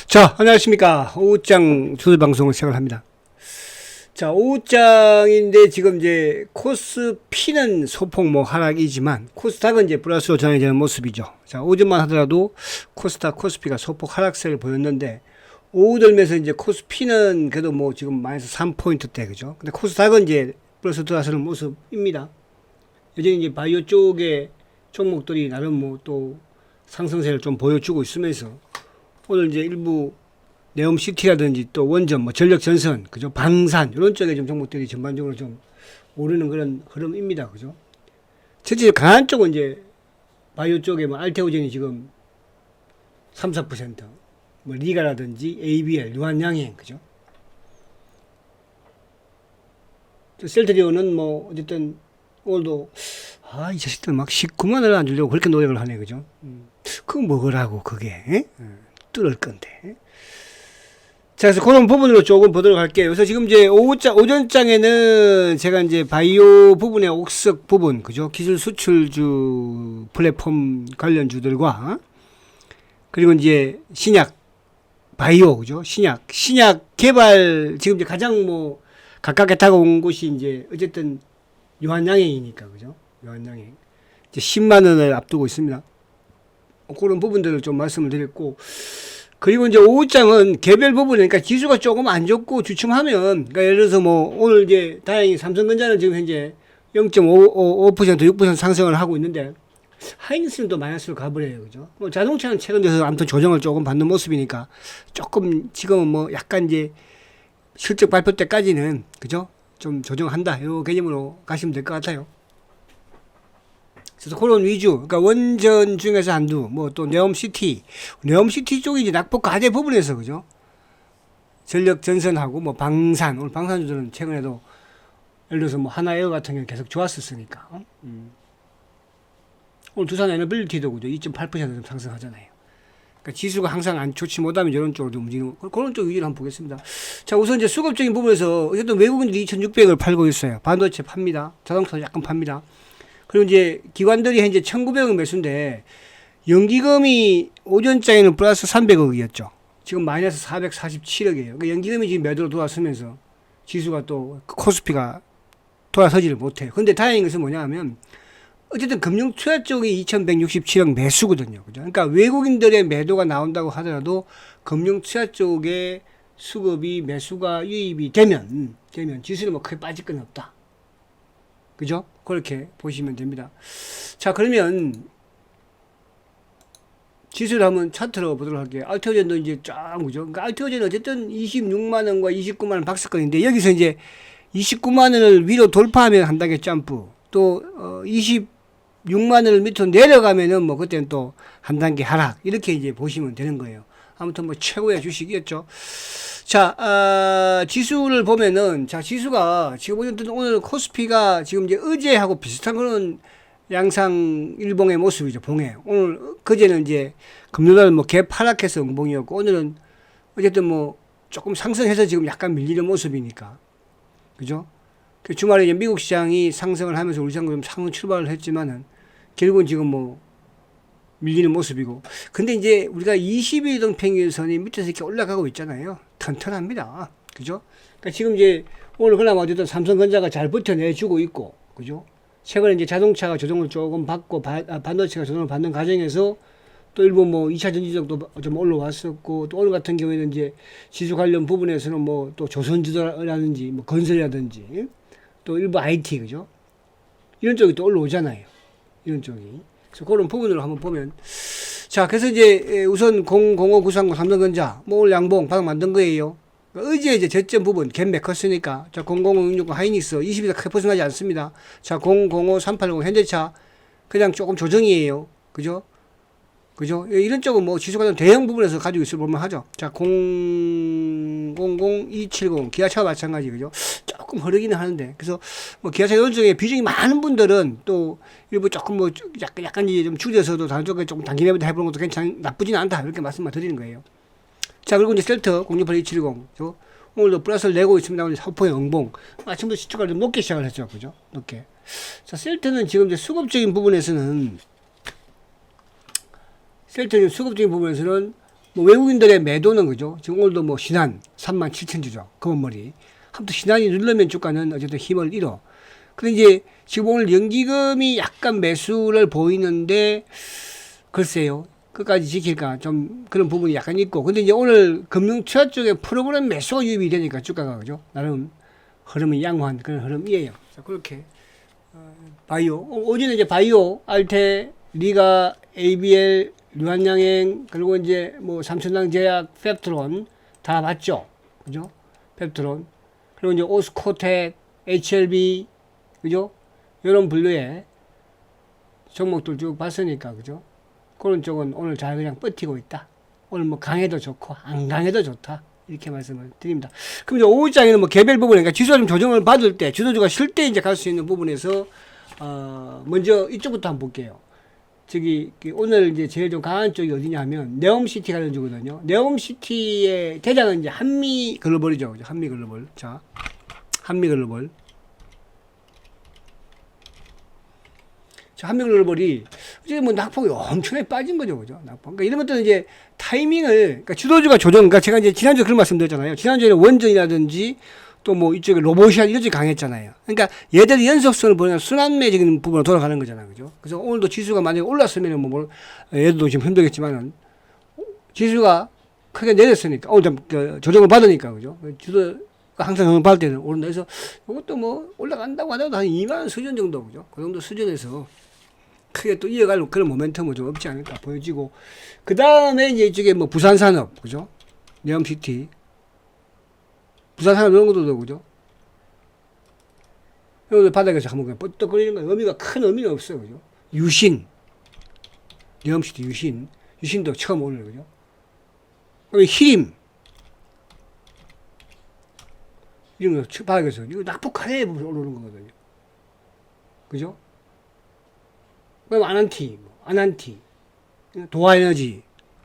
자, 안녕하십니까. 오후장 조설 방송을 시작을 합니다. 자, 오후장인데 지금 이제 코스피는 소폭 하락이지만 코스닥은 이제 플러스로 전해지는 모습이죠. 자, 오전만 하더라도 코스닥, 코스피가 소폭 하락세를 보였는데 오후 들면서 이제 코스피는 그래도 지금 마이너스 3포인트대, 그죠? 근데 코스닥은 이제 플러스 들어서는 모습입니다. 여전히 이제 바이오 쪽의 종목들이 나름 또 상승세를 좀 보여주고 있으면서 오늘 이제 일부 네옴시티라든지 또 원전, 전력전선, 그죠? 방산, 이런 쪽에 좀 종목들이 전반적으로 좀 오르는 그런 흐름입니다. 그죠? 전체 강한 쪽은 이제 바이오 쪽에 알테오젠이 지금 3, 4%, 리가라든지 ABL, 유한양행, 그죠? 셀트리온은 어쨌든 오늘도 이 자식들 막 19만 원을 안 주려고 그렇게 노력을 하네, 그죠? 그거 먹으라고, 그게. 뚫을 건데. 자, 그래서 그런 부분으로 조금 보도록 할게요. 그래서 지금 이제 오전장에는 제가 이제 바이오 부분의 옥석 부분, 그죠? 기술 수출주 플랫폼 관련주들과 그리고 이제 신약, 바이오, 그죠? 신약 개발, 지금 이제 가장 가깝게 다가온 곳이 이제 어쨌든 유한양행이니까, 그죠? 유한양행. 이제 10만 원을 앞두고 있습니다. 그런 부분들을 좀 말씀을 드렸고, 그리고 이제 오후장은 개별 부분, 그러니까 지수가 조금 안 좋고 주춤하면, 그러니까 예를 들어서 오늘 이제 다행히 삼성전자는 지금 현재 0.5% 6% 상승을 하고 있는데, 하이닉스는 또 마이너스로 가버려요, 그죠? 자동차는 최근 들어서 아무튼 조정을 조금 받는 모습이니까, 조금 지금은 약간 이제 실적 발표 때까지는, 그죠? 좀 조정한다, 이 개념으로 가시면 될 것 같아요. 그래서 그런 위주, 그러니까 원전 중에서 한두, 또 네옴시티 쪽이 이제 낙폭 과대 부분에서, 그죠? 전력 전선하고 방산, 오늘 방산주들은 최근에도 예를 들어서 하나에어 같은 경우 계속 좋았었으니까. 오늘 두산 에너빌리티도 그죠? 2.8% 상승하잖아요. 그러니까 지수가 항상 안 좋지 못하면 이런 쪽으로 움직이는, 그런 쪽 위주로 한번 보겠습니다. 자, 우선 이제 수급적인 부분에서 어쨌든 외국인들이 2,600을 팔고 있어요. 반도체 팝니다. 자동차도 약간 팝니다. 그리고 이제 기관들이 현재 1,900억 매수인데 연기금이 오전장에는 플러스 300억이었죠. 지금 마이너스 447억이에요. 그러니까 연기금이 지금 매도로 돌아서면서 지수가 또 코스피가 돌아서지를 못해요. 근데 다행인 것은 뭐냐 하면 어쨌든 금융 투자 쪽이 2,167억 매수거든요. 그죠? 그러니까 외국인들의 매도가 나온다고 하더라도 금융 투자 쪽의 수급이 매수가 유입이 되면 지수는 크게 빠질 건 없다. 그죠? 그렇게 보시면 됩니다. 자, 그러면 지수를 한번 차트로 보도록 할게요. 알테오젠도 이제 쫙, 그죠? 그러니까 알테오젠은 어쨌든 26만원과 29만원 박스권인데 여기서 이제 29만원을 위로 돌파하면 한 단계 점프, 또 26만원을 밑으로 내려가면은 그때는 또 한 단계 하락, 이렇게 이제 보시면 되는 거예요. 아무튼 최고의 주식이었죠. 자, 지수를 보면은, 자, 지수가 지금 오늘 코스피가 지금 이제 어제하고 비슷한 그런 양상 일봉의 모습이죠, 봉에. 오늘, 그제는 이제 금요일 갭 하락해서 응봉이었고, 오늘은 어쨌든 조금 상승해서 지금 약간 밀리는 모습이니까. 그죠? 주말에 이제 미국 시장이 상승을 하면서 우리 시장도 좀 상승 출발을 했지만은, 결국은 지금 밀리는 모습이고. 근데 이제 우리가 21동 평균선이 밑에서 이렇게 올라가고 있잖아요. 튼튼합니다. 그죠? 그러니까 지금 이제 오늘 그나마 어쨌든 삼성전자가 잘 버텨내주고 있고, 그죠? 최근에 이제 자동차가 조정을 조금 받고, 반도체가 조정을 받는 과정에서 또 일부 2차 전지적도 좀 올라왔었고, 또 오늘 같은 경우에는 이제 지수 관련 부분에서는 또 조선주도라든지 건설이라든지 또 일부 IT, 그죠? 이런 쪽이 또 올라오잖아요. 이런 쪽이. 그래서 그런 부분으로 한번 보면. 자, 그래서 이제 우선 005930 삼성전자, 오늘 양봉 바닥 만든 거예요. 어제 이제 저점 부분, 갭 컸으니까. 자, 00566 하이닉스 20에서 크게 벗어나지 않습니다. 자, 005380 현대차, 그냥 조금 조정이에요. 그죠? 그죠? 이런 쪽은 지수가 대형 부분에서 가지고 있을 볼만 하죠. 자, 000270 기아차와 마찬가지, 그죠? 조금 흐르기는 하는데. 그래서 기아차 이런 쪽에 비중이 많은 분들은 또 일부 조금 약간 이제 좀 줄여서도 다른 쪽에 조금 단기내부터 해보는 것도 나쁘진 않다. 이렇게 말씀만 드리는 거예요. 자, 그리고 이제 셀트 068270. 오늘도 플러스를 내고 있습니다. 서포의 응봉. 아침부터 시초가 좀 높게 시작을 했죠. 그죠? 높게. 자, 셀트는 지금 이제 수급적인 부분에서는 셀트는 수급적인 부분에서는 뭐 외국인들의 매도는 그죠? 지금 오늘도 뭐 신한 37,000주죠. 검은머리. 아무튼 신한이 누르면 주가는 어쨌든 힘을 잃어. 근데 이제 지금 오늘 연기금이 약간 매수를 보이는데 글쎄요. 끝까지 지킬까 좀 그런 부분이 약간 있고. 근데 이제 오늘 금융투자 쪽에 프로그램 매수가 유입이 되니까 주가가 그죠? 나름 흐름이 양호한 그런 흐름이에요. 자, 그렇게 바이오 오전에 이제 바이오, 알테, 리가, ABL, 유한양행 그리고 이제 뭐 삼천당 제약, 펩트론 다 봤죠, 그죠? 펩트론 그리고 이제 오스코텍, HLB 그죠? 이런 분류의 종목들 쭉 봤으니까 그죠? 그런 쪽은 오늘 잘 그냥 버티고 있다. 오늘 뭐 강해도 좋고 안 강해도 좋다. 이렇게 말씀을 드립니다. 그럼 이제 오후장에는 뭐 개별 부분, 그러니까 지수가 좀 조정을 받을 때, 주도주가 쉴 때 이제 갈 수 있는 부분에서, 먼저 이쪽부터 한번 볼게요. 저기, 오늘 이제 제일 좀 강한 쪽이 어디냐 하면, 네옴시티 관련주거든요. 네옴시티의 대장은 이제 한미글로벌이죠. 그죠? 한미글로벌. 자, 한미글로벌. 한미글로벌이 이제 뭐 낙폭이 엄청나게 빠진 거죠, 그죠? 낙폭. 그러니까 이런 것들은 이제 타이밍을, 그러니까 주도주가 조정, 그러니까 제가 이제 지난주에 그런 말씀드렸잖아요. 지난주에는 원전이라든지 또 뭐 이쪽에 로봇이나 이런 쪽이 강했잖아요. 그러니까 얘들이 연속성을 보면 순환매적인 부분으로 돌아가는 거잖아요, 그죠? 그래서 오늘도 지수가 만약에 올랐으면 뭐, 얘도 지금 힘들겠지만은 지수가 크게 내렸으니까, 오늘 좀 조정을 받으니까, 그죠? 주도가 항상 조정을 받을 때는 오른다. 그래서 이것도 뭐 올라간다고 하더라도 한 2만 수준 정도, 그죠? 그 정도 수준에서 크게 또 이어갈 그런 모멘텀은 좀 없지 않을까 보여지고, 그 다음에 이제 이쪽에 뭐 부산산업, 그죠? 네옴시티, 부산산업 이런 것도 그죠? 이런 바닥에서 한번 그냥 뻗떡거리는 건 의미가, 큰 의미는 없어요, 그죠? 유신, 네옴시티 유신, 유신도 처음 오늘, 그죠? 그리고 히림, 이런 거 바닥에서, 이거 낙폭하에 오르는 거거든요. 그죠? 그럼 아난티, 아난티, 도화에너지,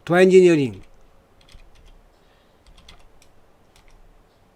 도화엔지니어링,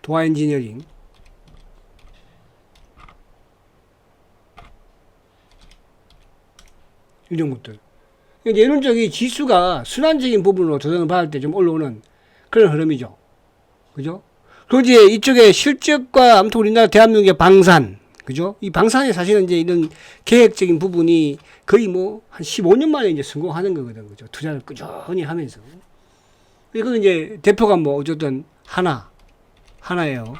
도화엔지니어링, 이런 것들. 이제 이런 쪽이 지수가 순환적인 부분으로 조정을 받을 때 좀 올라오는 그런 흐름이죠. 그죠? 그리고 이제 이쪽에 실적과 아무튼 우리나라 대한민국의 방산, 그죠? 이 방산이 사실은 이제 이런 계획적인 부분이 거의 뭐 한 15년 만에 이제 성공하는 거거든, 그죠? 투자를 꾸준히 하면서. 이거 이제 대표가 뭐 어쨌든 하나예요.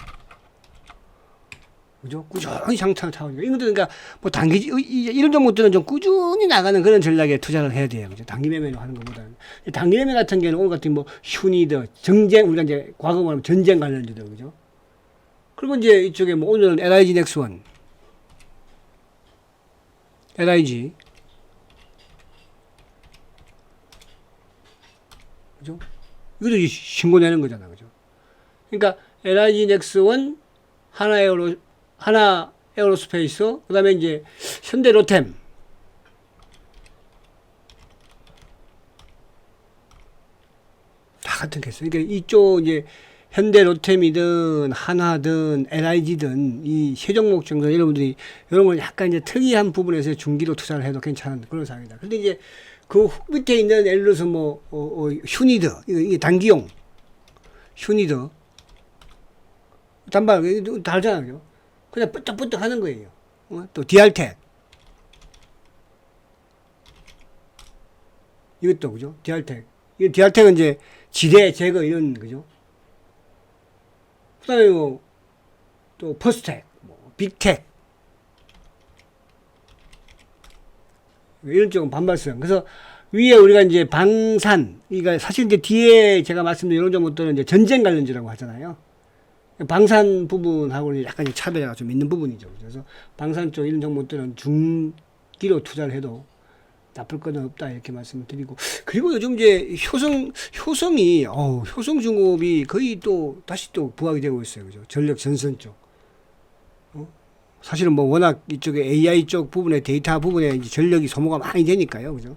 그죠? 꾸준히 장타를 타고 있는. 이것도 그러니까 뭐 단기, 이런 종목들은 좀 꾸준히 나가는 그런 전략에 투자를 해야 돼요. 그죠? 단기 매매로 하는 것보다는. 단기 매매 같은 경우는 오늘 같은 뭐 휴니더, 정쟁, 우리가 이제 과거 말하면 전쟁 관련주들, 그죠? 그리고 이제 이쪽에 뭐 오늘은 LIG 넥스원, LIG, 그죠? 이것도 신고 내는 거잖아, 그죠? 그러니까 LIG 넥스원, 하나 에어로스페이스, 그 다음에 이제 현대 로템, 다 같은 케이스. 그러니까 이쪽 이제 현대 로템이든 하나든 LIG든 이 세 종목 정도 여러분들이 이런 걸 약간 이제 특이한 부분에서 중기로 투자를 해도 괜찮은 그런 상황이다. 근데 이제 그 밑에 있는 예를 들어서 뭐 휴니더, 이게 단기용 휴니더 단발 다르잖아요. 그냥 뻗떡뻗떡 하는 거예요. 또 디알텍 이것도 그죠? 디알텍, 이 디알텍은 이제 지대 제거 이런 그죠? 그다음에 뭐 또 퍼스텍, 뭐 빅텍 이런 쪽은 반발성. 그래서 위에 우리가 이제 방산, 그러니까 사실 이제 뒤에 제가 말씀드린 이런 종목들은 이제 전쟁 관련주라고 하잖아요. 방산 부분하고는 약간 차별화가 좀 있는 부분이죠. 그래서 방산 쪽 이런 종목들은 중기로 투자를 해도 나쁠 건 없다 이렇게 말씀을 드리고, 그리고 요즘 이제 효성이 효성중공업이 거의 또 다시 또 부각이 되고 있어요. 그죠? 전력 전선 쪽. 사실은 뭐 워낙 이쪽에 AI 쪽 부분에 데이터 부분에 이제 전력이 소모가 많이 되니까요. 그죠?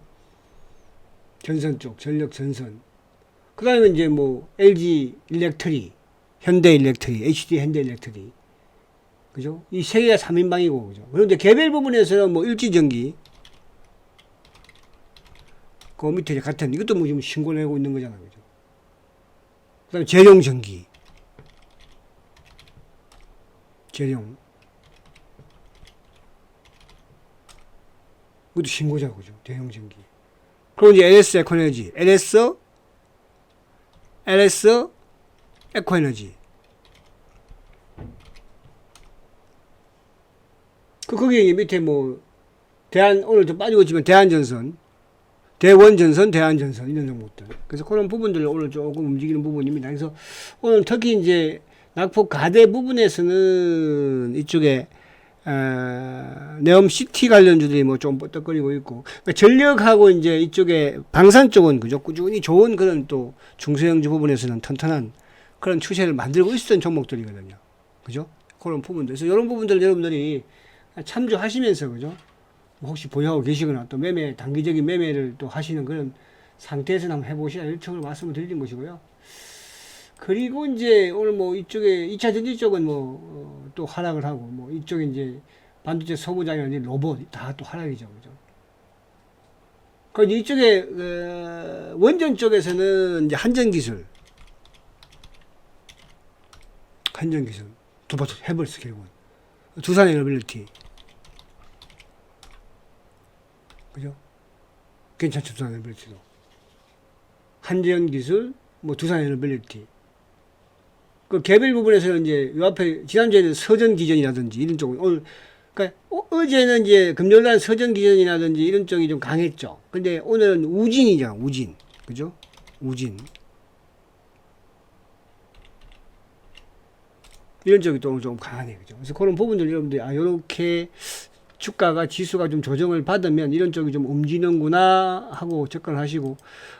전선 쪽, 전력 전선. 그 다음에 이제 뭐 LG 일렉트리, 현대 일렉트리, HD 현대 일렉트리. 그죠? 이 세 개가 3인방이고, 그죠? 그런데 개별 부분에서는 뭐 일지전기, 그 밑에 같은, 이것도 뭐 지금 신고를 하고 있는 거잖아요. 그죠? 그다음에 재룡전기. 재룡. 이것도 신고자 그죠? 대용전기. 그리고 이제 LS 에코에너지. LS 에코에너지. 거기에 밑에 뭐 오늘 좀 빠지고 있지만 대한전선, 대원전선, 대한전선 이런 정보들. 그래서 그런 부분들을 오늘 조금 움직이는 부분입니다. 그래서 오늘 특히 이제 낙폭 가대 부분에서는 이쪽에 네옴시티 관련주들이 뭐 좀 뻗덕거리고 있고, 그러니까 전력하고 이제 이쪽에 방산 쪽은 그죠? 꾸준히 좋은 그런 또 중소형주 부분에서는 튼튼한 그런 추세를 만들고 있었던 종목들이거든요. 그죠? 그런 부분들. 그래서 이런 부분들 여러분들이 참조하시면서, 그죠? 혹시 보유하고 계시거나 또 단기적인 매매를 또 하시는 그런 상태에서 한번 해보시라 일청을 말씀을 드리는 것이고요. 그리고 이제 오늘 뭐 이쪽에 2차 전지 쪽은 또 하락을 하고, 뭐 이쪽에 이제 반도체 소부장이나 로봇 다 또 하락이죠. 그죠? 그 이쪽에 원전 쪽에서는 이제 한전기술 두바토 해버렸어 결국은. 두산에너빌리티, 그죠? 괜찮죠, 두산에너빌리티도. 한전기술, 뭐 두산에너빌리티. 그 개별 부분에서는 이제 요 앞에 지난주에는 서전기전이라든지 이런 쪽은 오늘, 그러니까 어제는 이제 금요일날 서전기전이라든지 이런 쪽이 좀 강했죠. 근데 오늘은 우진이잖아, 우진, 그죠? 우진. 이런 쪽이 또 좀 강하네, 그죠? 그래서 그런 부분들 여러분들이 요렇게 주가가 지수가 좀 조정을 받으면 이런 쪽이 좀 움직이는구나 하고 접근하시고,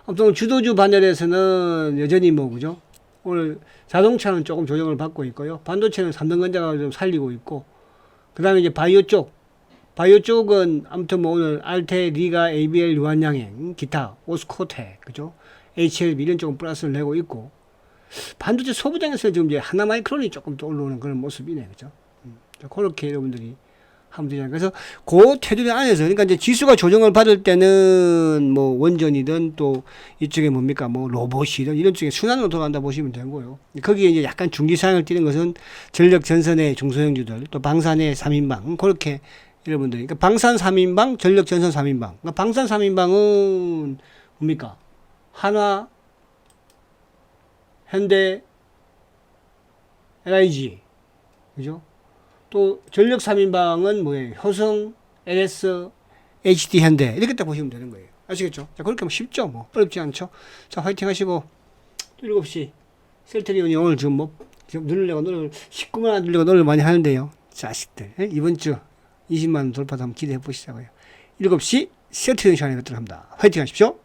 아무튼 주도주 반열에서는 여전히 뭐, 그죠? 오늘 자동차는 조금 조정을 받고 있고요. 반도체는 삼성전자가 좀 살리고 있고, 그 다음에 이제 바이오 쪽은 아무튼 뭐 오늘 알테, 리가, ABL, 유한양행, 기타, 오스코텍, 그죠? HLB 이런 쪽은 플러스를 내고 있고, 반도체 소부장에서 지금 이제 하나마이크론이 조금 또 올라오는 그런 모습이네, 그죠? 그렇게 여러분들이 하면 되잖아요. 그래서 그 테두리 안에서, 그러니까 이제 지수가 조정을 받을 때는 뭐 원전이든 또 이쪽에 뭡니까 뭐 로봇이든 이런 쪽에 순환으로 돌아간다 보시면 되고요. 거기에 이제 약간 중기사항을 띠는 것은 전력 전선의 중소형주들, 또 방산의 3인방, 그렇게 여러분들이, 그러니까 방산 3인방, 전력 전선 3인방. 그러니까 방산 3인방은 뭡니까? 한화, 현대, LIG, 그죠? 또 전력 3인방은 뭐예요? 효성, LS, HD 현대 이렇게 딱 보시면 되는 거예요. 아시겠죠? 자, 그렇게 하면 쉽죠? 뭐 어렵지 않죠? 자, 화이팅 하시고 7시 셀트리온이 오늘 지금 누르려고 19만 원 누르려고 노력을 많이 하는데요. 자식들, 이번 주 20만 원 돌파도 한번 기대해 보시자고요. 7시 셀트리온 시간에 뵙도록 합니다. 화이팅 하십시오.